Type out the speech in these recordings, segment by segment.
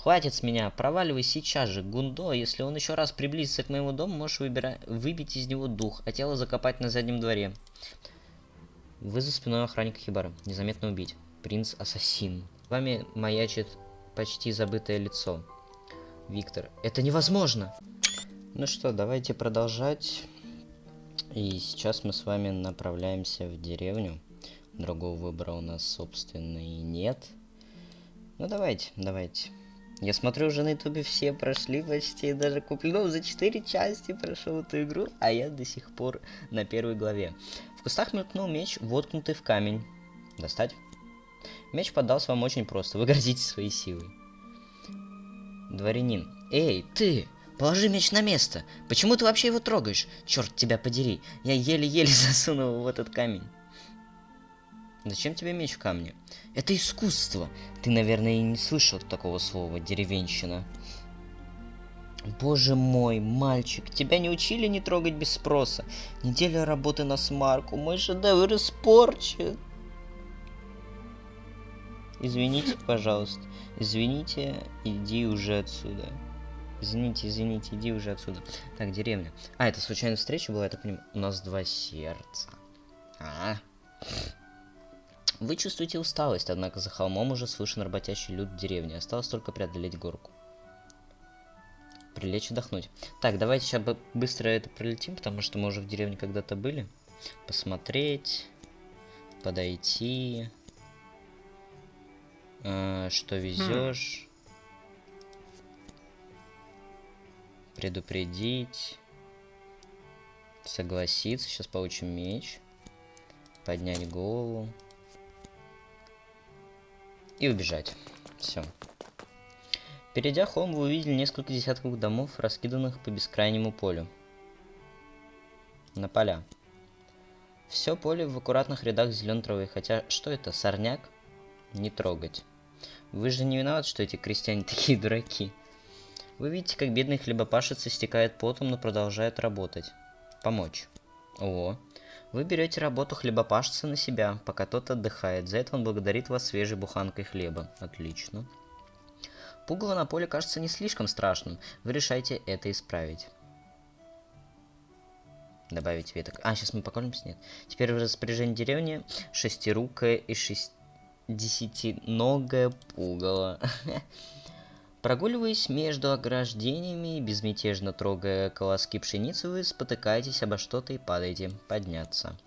Хватит с меня, проваливай сейчас же, Гундо. Если он еще раз приблизится к моему дому, можешь выбить из него дух, а тело закопать на заднем дворе. Вы за спиной охранника Хибары. Незаметно убить. Принц-ассасин. С вами маячит почти забытое лицо. Виктор. Это невозможно! Ну что, давайте продолжать. И сейчас мы с вами направляемся в деревню. Другого выбора у нас, собственно, и нет. Ну давайте, давайте. Я смотрю, уже на ютубе все прошли почти, даже куплю за 4 части прошел эту игру, а я до сих пор на первой главе. В кустах мелькнул меч, воткнутый в камень. Достать? Меч поддался вам очень просто, вы гордитесь своей силой. Дворянин. Эй, ты! Положи меч на место! Почему ты вообще его трогаешь? Черт тебя подери! Я еле-еле засунул его в этот камень. Зачем тебе меч в камне? Это искусство. Ты, наверное, и не слышал такого слова, деревенщина. Боже мой, мальчик, тебя не учили не трогать без спроса. Неделя работы на смарку, мой шедевр испорчен. Извините, пожалуйста. Извините, иди уже отсюда. Извините, иди уже отсюда. Так, деревня. А, это случайная встреча была, я так понимаю. У нас 2 сердца. Вы чувствуете усталость, однако за холмом уже слышен работящий люд деревни. Осталось только преодолеть горку. Прилечь отдохнуть. Так, давайте сейчас быстро это пролетим, потому что мы уже в деревне когда-то были. Посмотреть. Подойти. Что везешь? Предупредить. Согласиться. Сейчас получим меч. Поднять голову. И убежать. Все. Перейдя холм, вы увидели несколько десятков домов, раскиданных по бескрайнему полю. На поля. Все поле в аккуратных рядах зеленой травы. Хотя, что это, сорняк? Не трогать. Вы же не виноваты, что эти крестьяне такие дураки. Вы видите, как бедный хлебопашец истекает потом, но продолжает работать. Помочь. О. Вы берете работу хлебопашца на себя, пока тот отдыхает. За это он благодарит вас свежей буханкой хлеба. Отлично. Пугало на поле кажется не слишком страшным. Вы решаете это исправить. Добавить веток. А, сейчас мы покормимся? Нет. Теперь в распоряжении деревни шестирукое и десятиногое пугало. Прогуливаясь между ограждениями и безмятежно трогая колоски пшеницы, вы спотыкаетесь обо что-то и падаете. Подняться.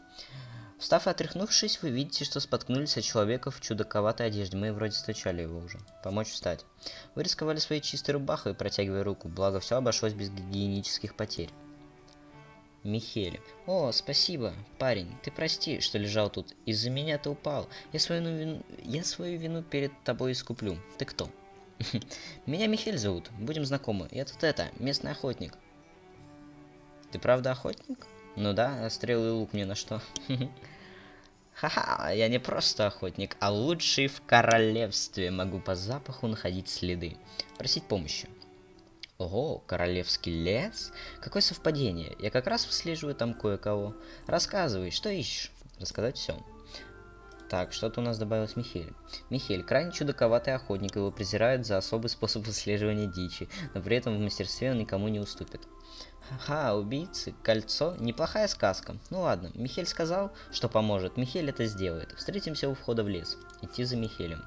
Встав и отряхнувшись, вы видите, что споткнулись от человека в чудаковатой одежде. Мы вроде встречали его уже. Помочь встать. Вы рисковали своей чистой рубахой, протягивая руку, благо все обошлось без гигиенических потерь. Михель. О, спасибо, парень. Ты прости, что лежал тут. Из-за меня ты упал. Я свою вину перед тобой искуплю. Ты кто? Меня Михель зовут. Будем знакомы. Я тут местный охотник. Ты правда охотник? Ну да, стрелы и лук мне на что. Ха-ха, я не просто охотник, а лучший в королевстве. Могу по запаху находить следы. Просить помощи. Ого, королевский лес? Какое совпадение. Я как раз выслеживаю там кое-кого. Рассказывай, что ищешь? Рассказать все. Так, что-то у нас добавилось Михель. Михель, крайне чудаковатый охотник, его презирают за особый способ выслеживания дичи, но при этом в мастерстве он никому не уступит. Ха-ха, убийцы, кольцо, неплохая сказка. Ну ладно, Михель сказал, что поможет, Михель это сделает. Встретимся у входа в лес. Идти за Михелем.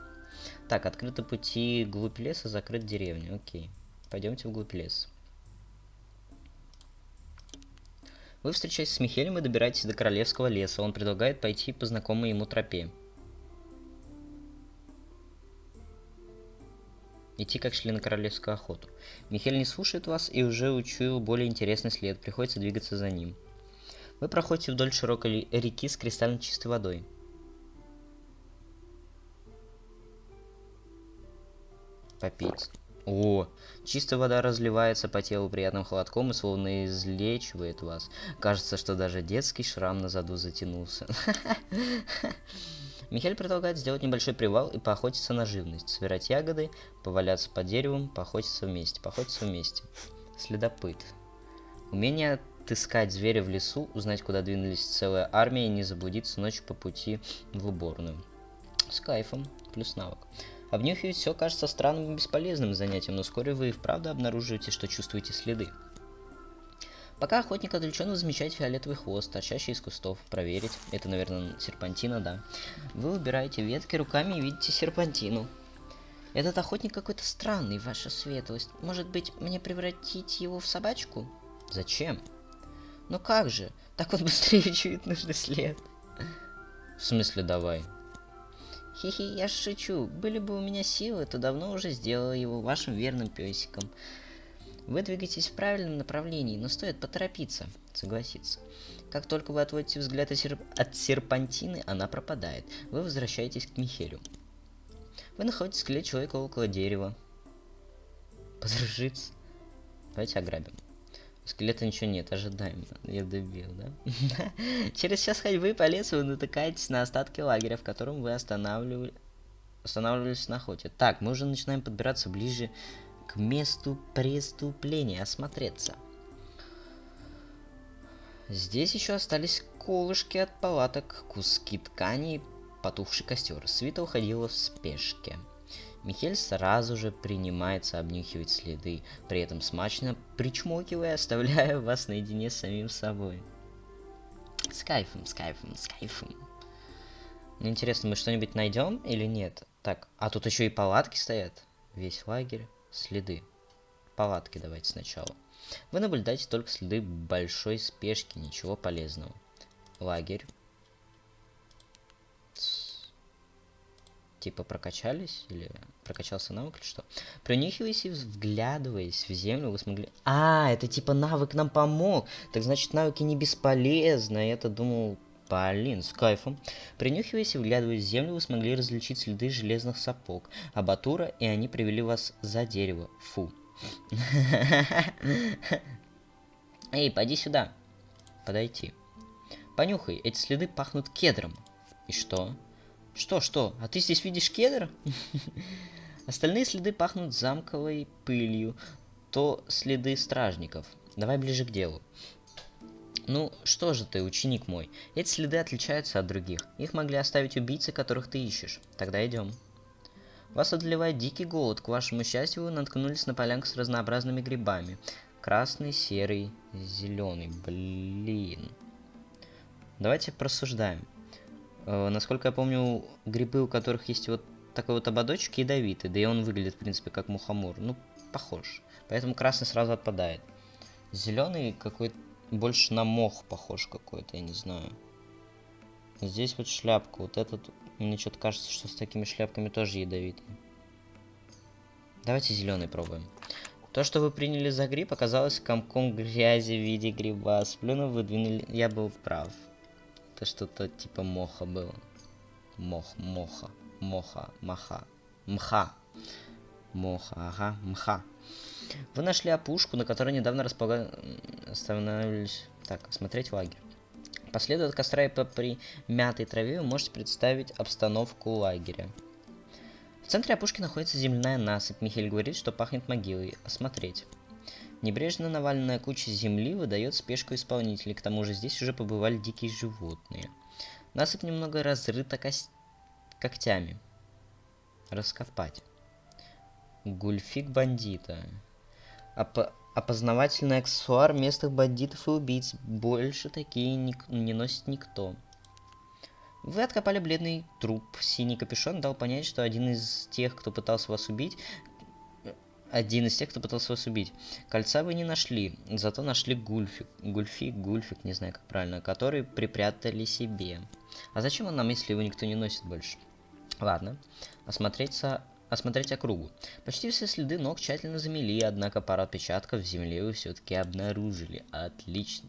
Так, открыты пути вглубь леса, закрыт деревня, окей. Пойдемте вглубь леса. Вы встречаетесь с Михелем и добираетесь до королевского леса. Он предлагает пойти по знакомой ему тропе. Идти как шли на королевскую охоту. Михель не слушает вас и уже учуял более интересный след. Приходится двигаться за ним. Вы проходите вдоль широкой реки с кристально чистой водой. Попить. О, чистая вода разливается по телу приятным холодком и словно излечивает вас. Кажется, что даже детский шрам на заду затянулся. Михель предлагает сделать небольшой привал и поохотиться на живность. Собирать ягоды, поваляться под деревом, поохотиться вместе. Следопыт. Умение отыскать зверя в лесу, узнать, куда двинулись целая армия и не заблудиться ночью по пути в уборную. С кайфом. Плюс навык. Обнюхивать все кажется странным и бесполезным занятием, но вскоре вы и вправду обнаруживаете, что чувствуете следы. Пока охотник отвлечен, вы замечаете фиолетовый хвост, торчащий из кустов. Проверить. Это, наверное, серпантина, да. Вы убираете ветки руками и видите серпантину. Этот охотник какой-то странный, ваша светлость. Может быть, мне превратить его в собачку? Зачем? Ну как же? Так он быстрее чует нужный след. В смысле, давай? Хи-хи, я шучу. Были бы у меня силы, то давно уже сделал его вашим верным песиком. Вы двигаетесь в правильном направлении, но стоит поторопиться, согласиться. Как только вы отводите взгляд от серпантины, она пропадает. Вы возвращаетесь к Михелю. Вы находите скелет человека около дерева. Подружиться. Давайте ограбим. У скелета ничего нет, ожидаемо. Я добил, да? Через час ходьбы по лесу вы натыкаетесь на остатки лагеря, в котором вы останавливались на охоте. Так, мы уже начинаем подбираться ближе к месту преступления, осмотреться. Здесь еще остались колышки от палаток, куски ткани, потухший костер. Свита уходила в спешке. Михель сразу же принимается обнюхивать следы, при этом смачно причмокивая, оставляя вас наедине с самим собой. С кайфом, с кайфом, с кайфом. Ну, интересно, мы что-нибудь найдем или нет? Так, а тут еще и палатки стоят. Весь лагерь. Следы. Палатки давайте сначала. Вы наблюдаете только следы большой спешки, ничего полезного. Лагерь. Типа прокачались? Или прокачался навык или что? Принюхиваясь и вглядываясь в землю, вы смогли... А, это типа навык нам помог. Так значит, навыки не бесполезны. Я-то думал... Блин, с кайфом. Принюхиваясь и вглядываясь в землю, вы смогли различить следы железных сапог, абатура, и они привели вас за дерево. Фу. Эй, пойди сюда. Подойти. Понюхай, эти следы пахнут кедром. И что? Что? А ты здесь видишь кедр? Остальные следы пахнут замковой пылью, то следы стражников. Давай ближе к делу. Ну, что же ты, ученик мой, эти следы отличаются от других. Их могли оставить убийцы, которых ты ищешь. Тогда идем. Вас одолевает дикий голод. К вашему счастью, вы наткнулись на полянку с разнообразными грибами. Красный, серый, зеленый. Блин. Давайте просуждаем. Насколько я помню, грибы, у которых есть вот такой вот ободочек, ядовитый. Да и он выглядит, в принципе, как мухомор. Ну, похож. Поэтому красный сразу отпадает. Зеленый какой-то больше на мох похож какой-то, я не знаю. Здесь вот шляпка. Вот этот... Мне что-то кажется, что с такими шляпками тоже ядовитый. Давайте зеленый пробуем. То, что вы приняли за гриб, оказалось комком грязи в виде гриба. Сплюнув, выдвинули... Я был прав. Это что-то типа моха было. Моха. Мха. Моха, ага, мха. Вы нашли опушку, на которой недавно останавливались... Так, осмотреть лагерь. Последуя от костра и по примятой траве вы можете представить обстановку лагеря. В центре опушки находится земляная насыпь. Михель говорит, что пахнет могилой. Осмотреть. Небрежно наваленная куча земли выдает спешку исполнителей. К тому же здесь уже побывали дикие животные. Насыпь немного разрыта когтями. Раскопать. Гульфик бандита. Опознавательный аксессуар местных бандитов и убийц. Больше такие не носит никто. Вы откопали бледный труп. Синий капюшон дал понять, что один из тех, кто пытался вас убить. Кольца вы не нашли, зато нашли гульфик, не знаю как правильно, который припрятали себе. А зачем он нам, если его никто не носит больше? Ладно, осмотреть округу. Почти все следы ног тщательно замели, однако пару отпечатков в земле вы все-таки обнаружили. Отлично.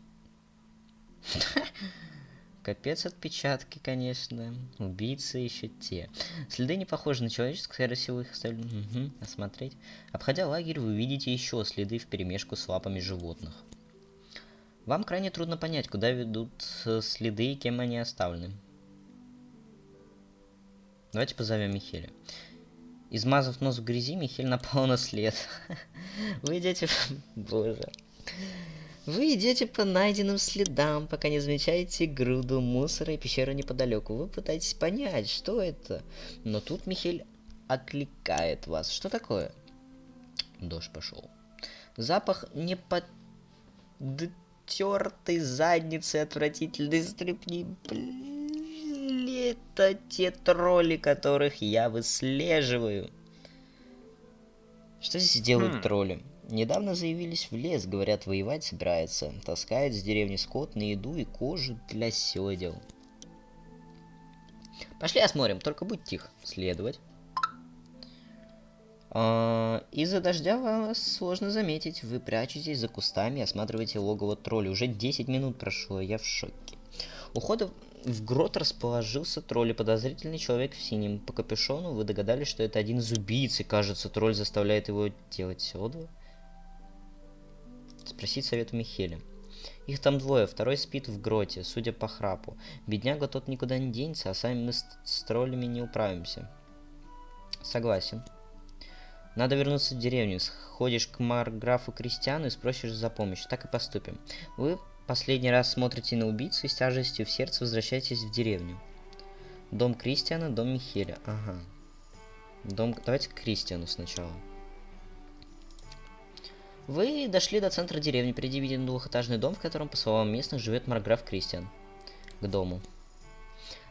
Капец отпечатки, конечно. Убийцы еще те. Следы не похожи на человеческие, скорее всего их оставили. Осмотреть. Обходя лагерь, вы видите еще следы вперемешку с лапами животных. Вам крайне трудно понять, куда ведут следы и кем они оставлены. Давайте позовем Михеля. Измазав нос в грязи, Михель напал на след. Вы идете... Боже. Вы идете по найденным следам, пока не замечаете груду мусора и пещеру неподалеку. Вы пытаетесь понять, что это. Но тут Михель отвлекает вас. Что такое? Дождь пошел. Запах не подтертой задницы, отвратительной стряпни. Блин, это те тролли, которых я выслеживаю. Что здесь делают тролли? Недавно заявились в лес, говорят, воевать собирается. Таскают с деревни скот на еду и кожу для седел. Пошли осмотрим, только будь тихо. Следовать. Из-за дождя вас сложно заметить. Вы прячетесь за кустами и осматриваете логово тролля. Уже 10 минут прошло, я в шоке. У входа в грот расположился тролль, подозрительный человек в синем. По капюшону вы догадались, что это один из убийц, и кажется, тролль заставляет его делать седла. Спросить совет у Михеля. Их там двое, второй спит в гроте, судя по храпу. Бедняга тот никуда не денется, а сами мы с троллями не управимся. Согласен. Надо вернуться в деревню. Сходишь к марграфу Кристиану и спросишь за помощь. Так и поступим. Вы последний раз смотрите на убийцу и с тяжестью в сердце возвращаетесь в деревню. Дом Кристиана, дом Михеля. Ага. Давайте к Кристиану сначала. Вы дошли до центра деревни. Впереди виден двухэтажный дом, в котором, по словам местных, живет марграф Кристиан. К дому.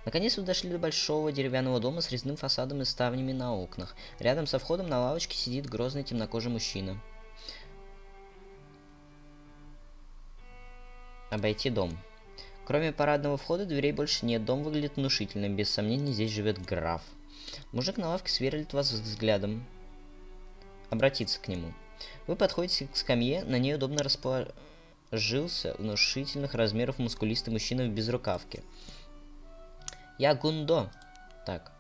Наконец вы дошли до большого деревянного дома с резным фасадом и ставнями на окнах. Рядом со входом на лавочке сидит грозный темнокожий мужчина. Обойти дом. Кроме парадного входа, дверей больше нет. Дом выглядит внушительным. Без сомнений, здесь живет граф. Мужик на лавке сверлит вас взглядом. Обратиться к нему. Вы подходите к скамье, на ней удобно расположился внушительных размеров мускулистый мужчина в безрукавке. Я Гундо. Так.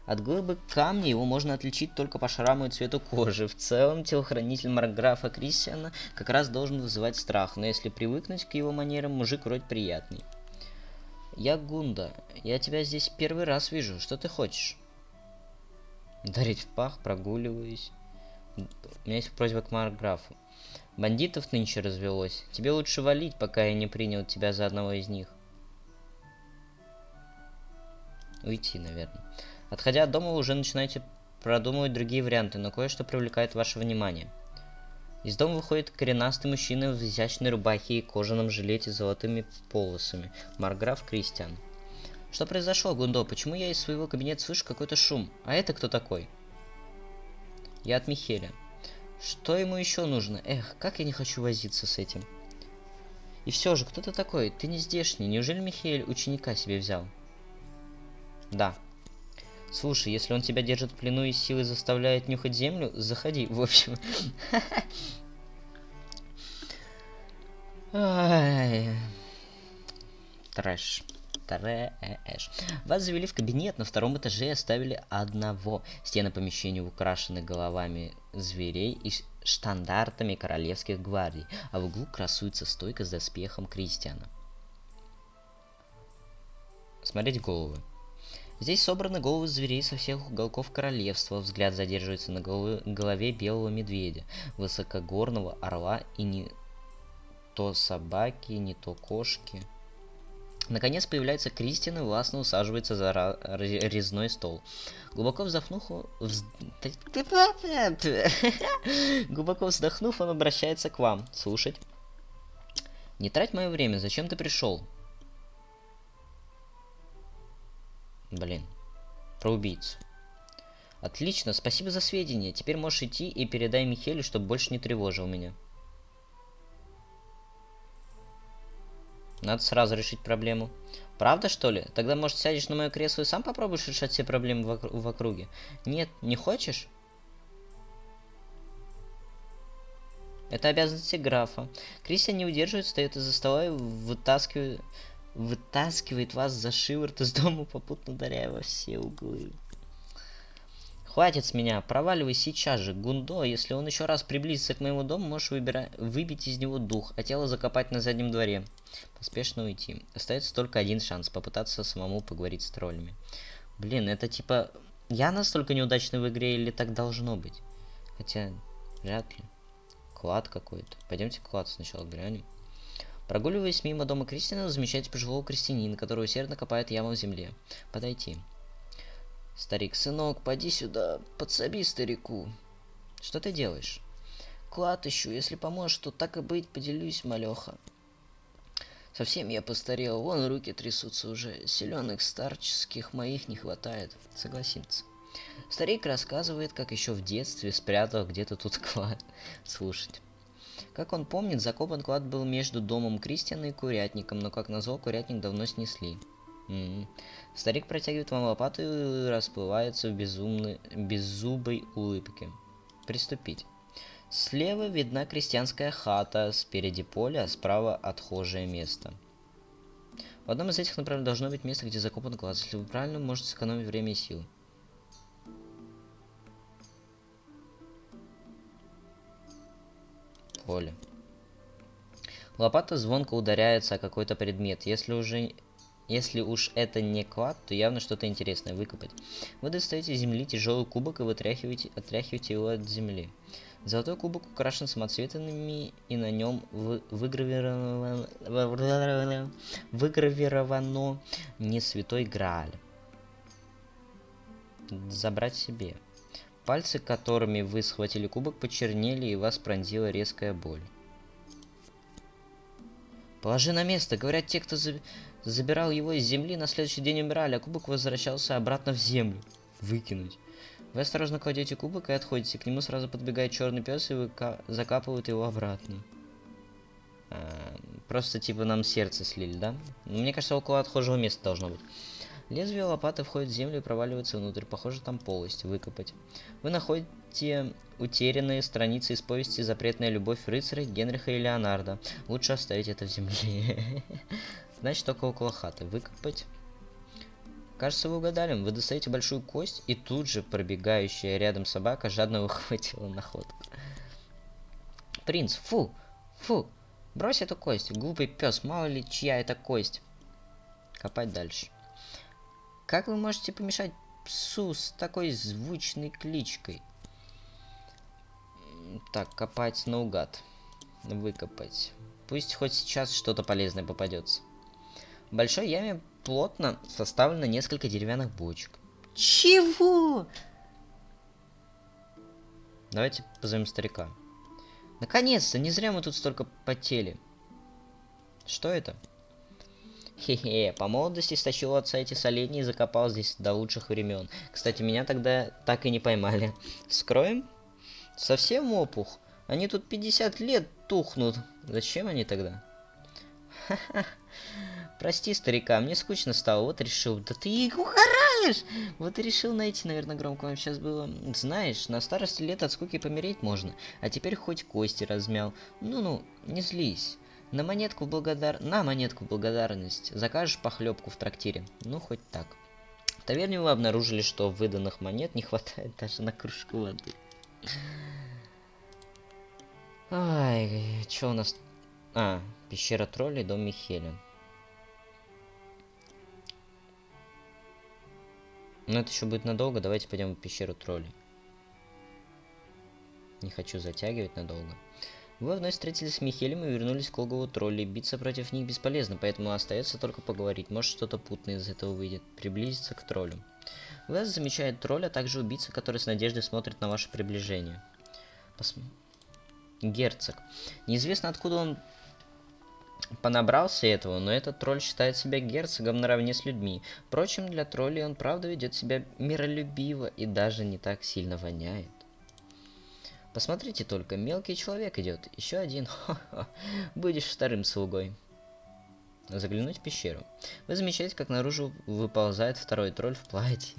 От глыбы камня его можно отличить только по шраму и цвету кожи. В целом, телохранитель марграфа Кристиана как раз должен вызывать страх, но если привыкнуть к его манерам, мужик вроде приятный. Я Гунда. Я тебя здесь первый раз вижу. Что ты хочешь? Дарить в пах, прогуливаюсь. У меня есть просьба к марграфу. Бандитов нынче развелось. Тебе лучше валить, пока я не принял тебя за одного из них. Уйти, наверное. Отходя от дома, вы уже начинаете продумывать другие варианты, но кое-что привлекает ваше внимание. Из дома выходит коренастый мужчина в изящной рубахе и кожаном жилете с золотыми полосами. Марграф Кристиан. Что произошло, Гундо? Почему я из своего кабинета слышу какой-то шум? А это кто такой? Я от Михеля. Что ему еще нужно? Эх, как я не хочу возиться с этим. И все же, кто ты такой? Ты не здешний. Неужели Михель ученика себе взял? Да. Слушай, если он тебя держит в плену и силой заставляет нюхать землю, заходи. В общем. Трэш. Трэш. Вас завели в кабинет, на втором этаже и оставили одного. Стены помещения украшены головами зверей и штандартами королевских гвардий, а в углу красуется стойка с доспехом Кристиана. Смотреть головы. Здесь собраны головы зверей со всех уголков королевства. Взгляд задерживается на голове белого медведя, высокогорного орла и не то собаки, не то кошки. Наконец появляется Кристиан и властно усаживается за резной стол. Глубоко вздохнув, он обращается к вам. Слушать. Не трать мое время, зачем ты пришел? Блин, про убийцу. Отлично, спасибо за сведения. Теперь можешь идти и передай Михелю, чтобы больше не тревожил меня. Надо сразу решить проблему. Правда, что ли? Тогда, может, сядешь на мое кресло и сам попробуешь решать все проблемы в округе? Нет, не хочешь? Это обязанности графа. Кристиан не удерживает, встает из-за стола и вытаскивает вас за шиворот из дома, попутно ударяя во все углы. Хватит с меня, проваливай сейчас же, Гундо. Если он еще раз приблизится к моему дому, можешь выбить из него дух, а тело закопать на заднем дворе. Поспешно уйти. Остается только один шанс, попытаться самому поговорить с троллями. Блин, это типа... Я настолько неудачный в игре или так должно быть? Хотя, вряд ли. Клад какой-то. Пойдемте клад сначала глянем. Прогуливаясь мимо дома Кристиана, вы замечаете пожилого крестьянина, который усердно копает яму в земле. Подойти. Старик, сынок, поди сюда, подсоби старику. Что ты делаешь? Клад ищу, если поможешь, то так и быть, поделюсь, малеха. Совсем я постарел, вон руки трясутся уже, силенок старческих моих не хватает, согласится. Старик рассказывает, как еще в детстве спрятал где-то тут клад. Слушать. Как он помнит, закопан клад был между домом Кристиана и курятником, но, как назло, курятник давно снесли. Старик протягивает вам лопату и расплывается в беззубой улыбке. Приступить. Слева видна крестьянская хата, спереди поле, а справа отхожее место. В одном из этих направлений должно быть место, где закопан клад. Если вы правильно, можете сэкономить время и силы. Поле. Лопата звонко ударяется о какой-то предмет. Если уж это не клад, то явно что-то интересное выкопать. Вы достаете из земли тяжелый кубок и отряхиваете его от земли. Золотой кубок украшен самоцветами, и на нем выгравировано не святой Грааль. Забрать себе. Пальцы, которыми вы схватили кубок, почернели, и вас пронзила резкая боль. Положи на место. Говорят, те, кто забирал его из земли, на следующий день умирали, а кубок возвращался обратно в землю. Выкинуть. Вы осторожно кладете кубок и отходите. К нему сразу подбегает черный пес и закапывают его обратно. Просто типа нам сердце слили, да? Мне кажется, около отхожего места должно быть. Лезвие лопаты входит в землю и проваливается внутрь. Похоже, там полость. Выкопать. Вы находите утерянные страницы из повести «Запретная любовь рыцаря» Генриха и Леонардо. Лучше оставить это в земле. Значит, только около хаты. Выкопать. Кажется, вы угадали. Вы достаете большую кость, и тут же пробегающая рядом собака жадно выхватила находку. Принц, фу! Фу! Брось эту кость, глупый пес, мало ли чья это кость. Копать дальше. Как вы можете помешать псу с такой звучной кличкой? Так, копать наугад. Выкопать. Пусть хоть сейчас что-то полезное попадется. В большой яме плотно составлено несколько деревянных бочек. Чего? Давайте позовем старика. Наконец-то, не зря мы тут столько потели. Что это? Хе-хе, по молодости стащил у отца эти соленья и закопал здесь до лучших времен. Кстати, меня тогда так и не поймали. Вскроем? Совсем опух? Они тут 50 лет тухнут. Зачем они тогда? Ха-ха. Прости, старика, мне скучно стало, вот решил. Да ты угораешь! Вот и решил найти, наверное, громко вам сейчас было. Знаешь, на старости лет от скуки помереть можно, а теперь хоть кости размял. Ну-ну, не злись. На монетку благодарность. Закажешь похлебку в трактире. Ну, хоть так. В таверне вы обнаружили, что выданных монет не хватает даже на кружку воды. Ай, что у нас... пещера троллей, дом Михеля. Но это еще будет надолго, давайте пойдем в пещеру троллей. Не хочу затягивать надолго. Вы вновь встретились с Михелем и вернулись к логову троллей. Биться против них бесполезно, поэтому остается только поговорить. Может, что-то путное из этого выйдет. Приблизиться к троллю. Вас замечает тролль, а также убийца, который с надеждой смотрит на ваше приближение. Герцог. Неизвестно, откуда он понабрался этого, но этот тролль считает себя герцогом наравне с людьми. Впрочем, для троллей он правда ведет себя миролюбиво и даже не так сильно воняет. Посмотрите только, мелкий человек идет. Еще один. Ха-ха. Будешь вторым слугой. Заглянуть в пещеру. Вы замечаете, как наружу выползает второй тролль в платье.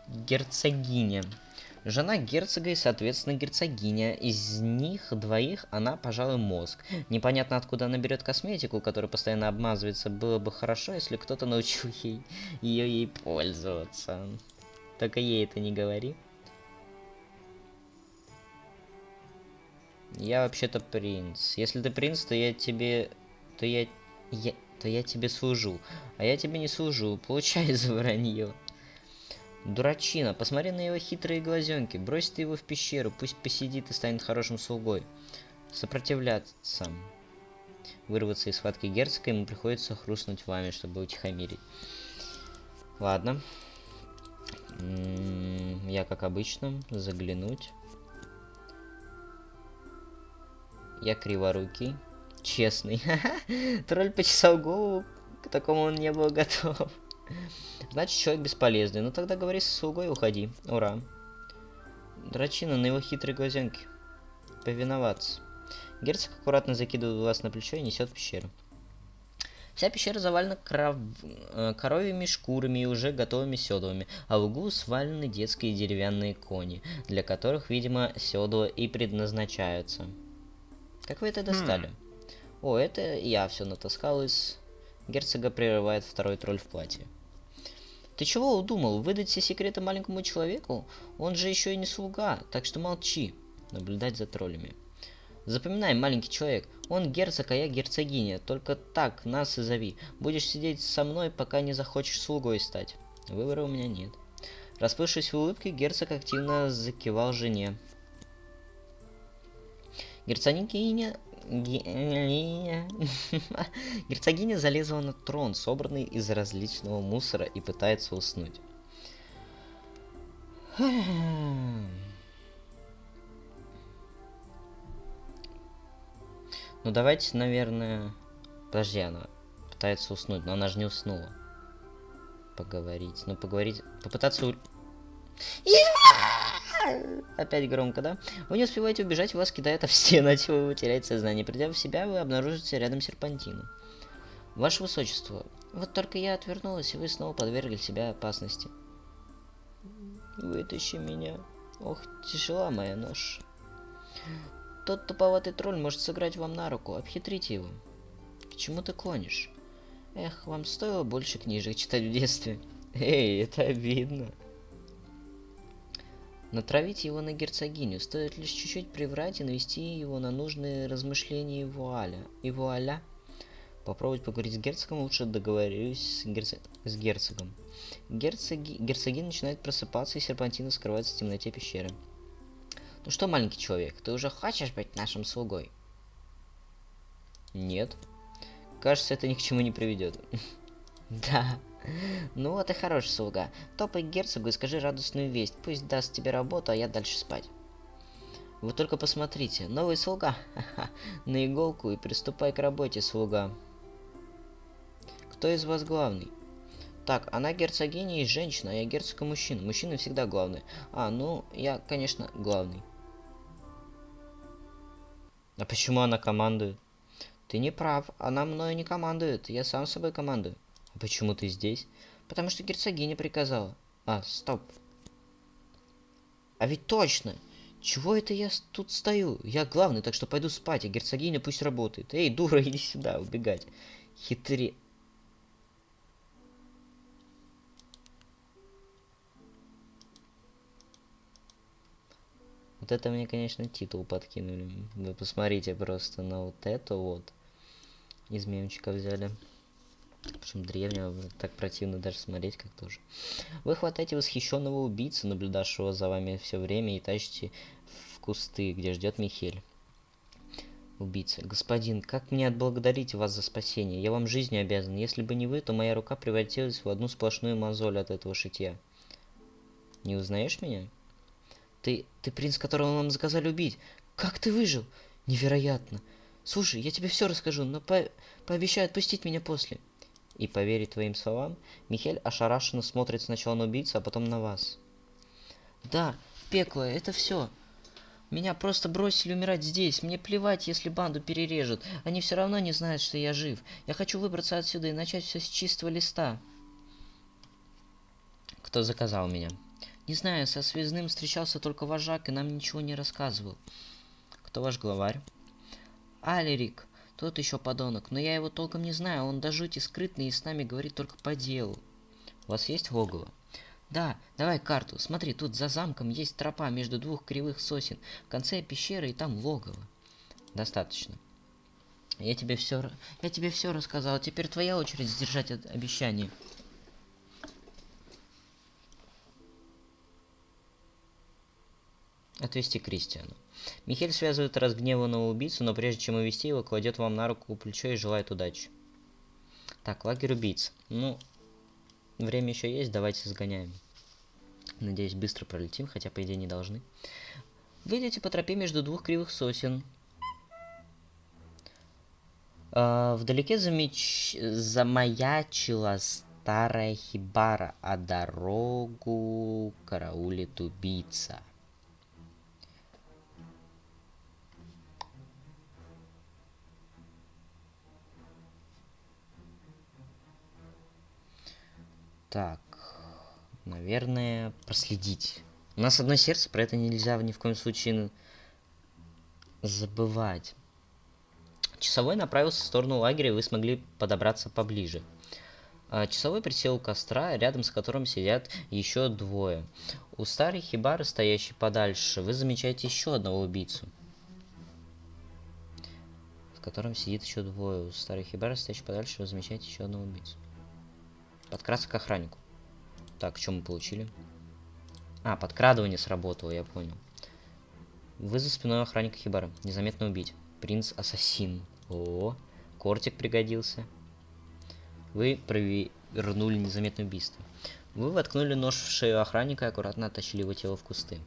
Герцогиня. Жена герцога и, соответственно, герцогиня. Из них двоих она, пожалуй, мозг. Непонятно, откуда она берет косметику, которая постоянно обмазывается. Было бы хорошо, если кто-то научил ей пользоваться. Только ей это не говори. Я вообще-то принц. Если ты принц, то я тебе... То я тебе служу. А я тебе не служу. Получай за вранье. Дурачина, посмотри на его хитрые глазенки. Брось ты его в пещеру, пусть посидит и станет хорошим слугой. Сопротивляться. Вырваться из схватки герцога ему приходится хрустнуть вами, чтобы утихомирить. Ладно. Я, как обычно, заглянуть. Я криворукий. Честный. Тролль почесал голову, к такому он не был готов. Значит, человек бесполезный. Ну тогда говори со слугой и уходи. Ура. Драчина на его хитрые глазенки. Повиноваться. Герцог аккуратно закидывает вас на плечо и несет в пещеру. Вся пещера завалена коровьими шкурами и уже готовыми седлами, а в углу свалены детские деревянные кони, для которых, видимо, седла и предназначаются. Как вы это достали? О, это я все натаскал из... Герцога прерывает второй тролль в платье. Ты чего удумал? Выдать все секреты маленькому человеку? Он же еще и не слуга, так что молчи. Наблюдать за троллями. Запоминай, маленький человек, он герцог, а я герцогиня. Только так нас и зови. Будешь сидеть со мной, пока не захочешь слугой стать. Выбора у меня нет. Расплывшись в улыбке, герцог активно закивал жене. Герцогиня залезла на трон, собранный из различного мусора, и пытается уснуть. Ну давайте, наверное... Подожди, она пытается уснуть, но она же не уснула. Поговорить. Ну поговорить... Попытаться... Опять громко, да? Вы не успеваете убежать, вас кидает об стену, отчего вы теряете сознание. Придя в себя, вы обнаружите рядом серпантину. Ваше Высочество, вот только я отвернулась, и вы снова подвергли себя опасности. Вытащи меня. Ох, тяжела моя нож. Тот туповатый тролль может сыграть вам на руку. Обхитрите его. К чему ты клонишь? Эх, вам стоило больше книжек читать в детстве. Эй, это обидно. Натравите его на герцогиню. Стоит лишь чуть-чуть приврать и навести его на нужные размышления и вуаля. И вуаля. Попробовать поговорить с герцогом, лучше договорюсь с герцогом. Герцогиня начинает просыпаться, и серпантина скрывается в темноте пещеры. Ну что, маленький человек, ты уже хочешь быть нашим слугой? Нет. Кажется, это ни к чему не приведет. Да. Ну вот и хороший слуга. Топай к герцогу и скажи радостную весть. Пусть даст тебе работу, а я дальше спать. Вы только посмотрите. Новый слуга. Ха-ха. На иголку и приступай к работе, слуга. Кто из вас главный? Так, она герцогиня и женщина, а я герцог и мужчина. Мужчины всегда главные. А, ну, я, конечно, главный. А почему она командует? Ты не прав, она мною не командует, я сам собой командую. А почему ты здесь? Потому что герцогиня приказала. А, стоп. А ведь точно! Чего это я тут стою? Я главный, так что пойду спать, а герцогиня пусть работает. Эй, дура, иди сюда, убегать. Хитре... Вот это мне, конечно, титул подкинули. Вы посмотрите просто на вот это вот. Из мемчика взяли. Причем древнего, так противно даже смотреть как тоже. Вы хватаете восхищенного убийцу, наблюдавшего за вами все время, и тащите в кусты, где ждет Михель. Убийца. Господин, как мне отблагодарить вас за спасение? Я вам жизнью обязан. Если бы не вы, то моя рука превратилась в одну сплошную мозоль от этого шитья. Не узнаешь меня? Ты принц, которого нам заказали убить. Как ты выжил? Невероятно. Слушай, я тебе все расскажу, но пообещай отпустить меня после. И поверить твоим словам, Михель ошарашенно смотрит сначала на убийцу, а потом на вас. Да, пекло, это все. Меня просто бросили умирать здесь. Мне плевать, если банду перережут. Они все равно не знают, что я жив. Я хочу выбраться отсюда и начать все с чистого листа. Кто заказал меня? Не знаю, со связным встречался только вожак и нам ничего не рассказывал. Кто ваш главарь? Алерик. Тот еще подонок, но я его толком не знаю. Он до жути скрытный и с нами говорит только по делу. У вас есть логово? Да, давай карту. Смотри, тут за замком есть тропа между двух кривых сосен. В конце пещеры и там логово. Достаточно. Я тебе все рассказал. Теперь твоя очередь сдержать обещание. Отвести Кристиану. Михель связывает разгневанного убийцу, но прежде чем увести его, кладет вам на руку плечо и желает удачи. Так, лагерь убийц. Ну, время еще есть, давайте сгоняем. Надеюсь, быстро пролетим, хотя, по идее, не должны. Вы идете по тропе между двух кривых сосен. Вдалеке замаячила старая хибара, а дорогу караулит убийца. Так, наверное, проследить. У нас одно сердце, про это нельзя ни в коем случае забывать. Часовой направился в сторону лагеря, и вы смогли подобраться поближе. Часовой присел у костра, рядом с которым сидят еще двое. У старой хибары, стоящей подальше, вы замечаете еще одного убийцу. В котором сидит еще двое. У старой хибары, стоящей подальше, вы замечаете еще одного убийцу. Подкрасться к охраннику. Так, что мы получили? Подкрадывание сработало, я понял. Вы за спиной охранника хибары. Незаметно убить. Принц-ассасин. О, кортик пригодился. Вы провернули незаметное убийство. Вы воткнули нож в шею охранника и аккуратно оттащили его тело в кусты.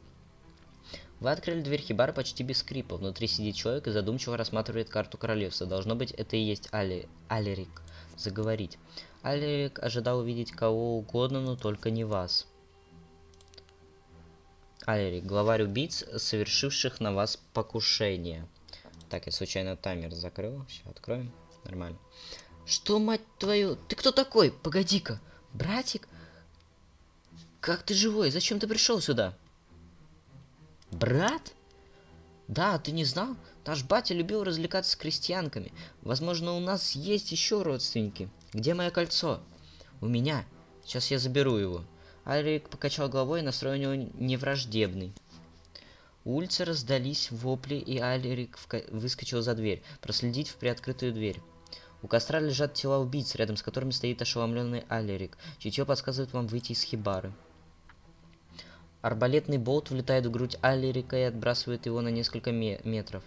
Вы открыли дверь хибары почти без скрипа. Внутри сидит человек и задумчиво рассматривает карту королевства. Должно быть, это и есть Алерик. Заговорить. Алерик ожидал увидеть кого угодно, но только не вас. Алерик, главарь убийц, совершивших на вас покушение. Так, я случайно таймер закрыл. Все, откроем. Нормально. Что, мать твою? Ты кто такой? Погоди-ка. Братик? Как ты живой? Зачем ты пришел сюда? Брат? Да, ты не знал? Наш батя любил развлекаться с крестьянками. Возможно, у нас есть еще родственники. Где мое кольцо? У меня. Сейчас я заберу его. Алерик покачал головой, и настрой у него невраждебный. Улицы раздались вопли, и Алерик выскочил за дверь, проследить в приоткрытую дверь. У костра лежат тела убийц, рядом с которыми стоит ошеломленный Алерик. Чутье подсказывает вам выйти из хибары. Арбалетный болт влетает в грудь Алерика и отбрасывает его на несколько метров.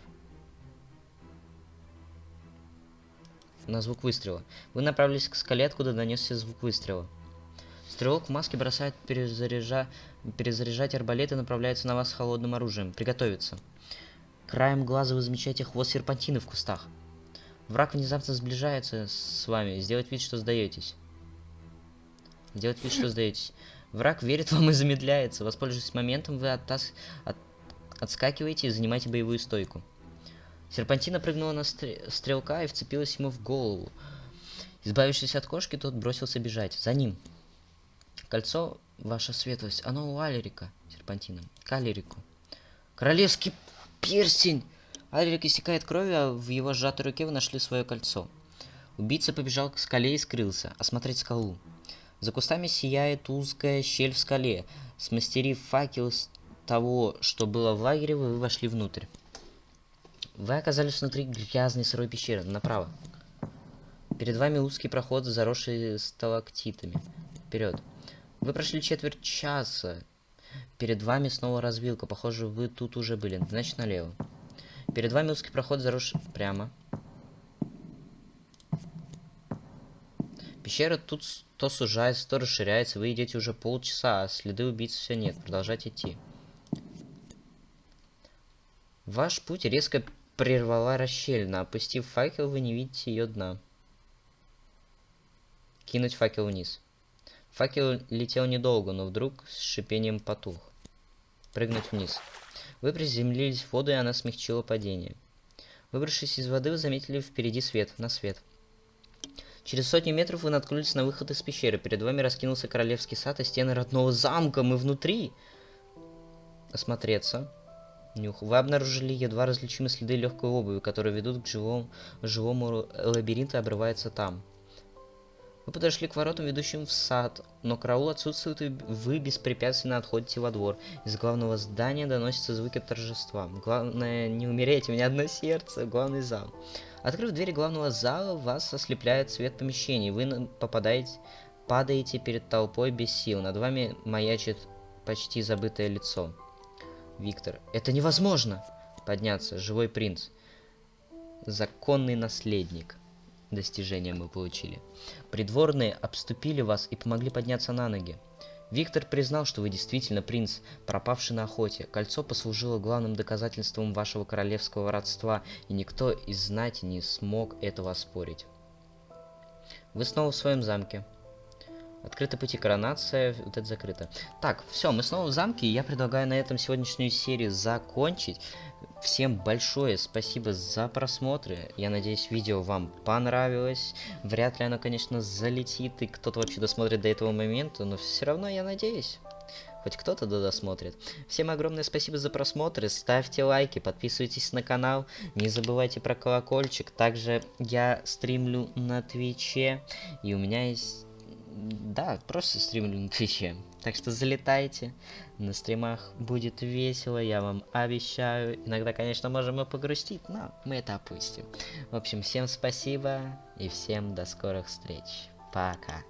На звук выстрела. Вы направились к скале, откуда донесся звук выстрела. Стрелок в маске бросает перезаряжать арбалет и направляется на вас с холодным оружием. Приготовиться. Краем глаза вы замечаете хвост серпантины в кустах. Враг внезапно сближается с вами. Сделать вид, что сдаетесь. Враг верит вам и замедляется. Воспользуясь моментом, вы отскакиваете и занимаете боевую стойку. Серпантина прыгнула на стрелка и вцепилась ему в голову. Избавившись от кошки, тот бросился бежать. За ним. Кольцо, ваша светлость, оно у Алерика. Серпантина. К Алерику. Королевский перстень! Алерик истекает кровью, а в его сжатой руке вы нашли свое кольцо. Убийца побежал к скале и скрылся. Осмотреть скалу. За кустами сияет узкая щель в скале. Смастерив факел из того, что было в лагере, вы вошли внутрь. Вы оказались внутри грязной сырой пещеры. Направо. Перед вами узкий проход, заросший сталактитами. Вперед. Вы прошли четверть часа. Перед вами снова развилка. Похоже, вы тут уже были. Значит, налево. Перед вами узкий проход, заросший прямо. Пещера тут то сужается, то расширяется. Вы идете уже полчаса, а следы убийцы все нет. Продолжать идти. Ваш путь резко прервала расщелина. Опустив факел, вы не видите ее дна. Кинуть факел вниз. Факел летел недолго, но вдруг с шипением потух. Прыгнуть вниз. Вы приземлились в воду, и она смягчила падение. Выбравшись из воды, вы заметили впереди свет. На свет. Через сотни метров вы наткнулись на выход из пещеры. Перед вами раскинулся королевский сад и стены родного замка. Мы внутри. Осмотреться. Нюх. Вы обнаружили едва различимые следы легкой обуви, которые ведут к жилому лабиринту и обрываются там. Вы подошли к воротам, ведущим в сад, но караул отсутствует, и вы беспрепятственно отходите во двор. Из главного здания доносятся звуки торжества. Главное, не умереть, у меня одно сердце, главный зал. Открыв двери главного зала, вас ослепляет свет помещений. Вы падаете перед толпой без сил. Над вами маячит почти забытое лицо. Виктор. Это невозможно! Подняться. Живой принц. Законный наследник. Достижение мы получили. Придворные обступили вас и помогли подняться на ноги. Виктор признал, что вы действительно принц, пропавший на охоте. Кольцо послужило главным доказательством вашего королевского родства, и никто из знати не смог этого оспорить. Вы снова в своем замке. Открыто пути коронация, вот это закрыто. Так, все, мы снова в замке, и я предлагаю на этом сегодняшнюю серию закончить. Всем большое спасибо за просмотры. Я надеюсь, видео вам понравилось. Вряд ли оно, конечно, залетит, и кто-то вообще досмотрит до этого момента, но все равно я надеюсь. Хоть кто-то досмотрит. Всем огромное спасибо за просмотры. Ставьте лайки, подписывайтесь на канал. Не забывайте про колокольчик. Также я стримлю на Твиче. И у меня есть... Да, просто стримлю на Твиче. Так что залетайте. На стримах будет весело, я вам обещаю. Иногда, конечно, можем и погрустить, но мы это опустим. В общем, всем спасибо и всем до скорых встреч. Пока.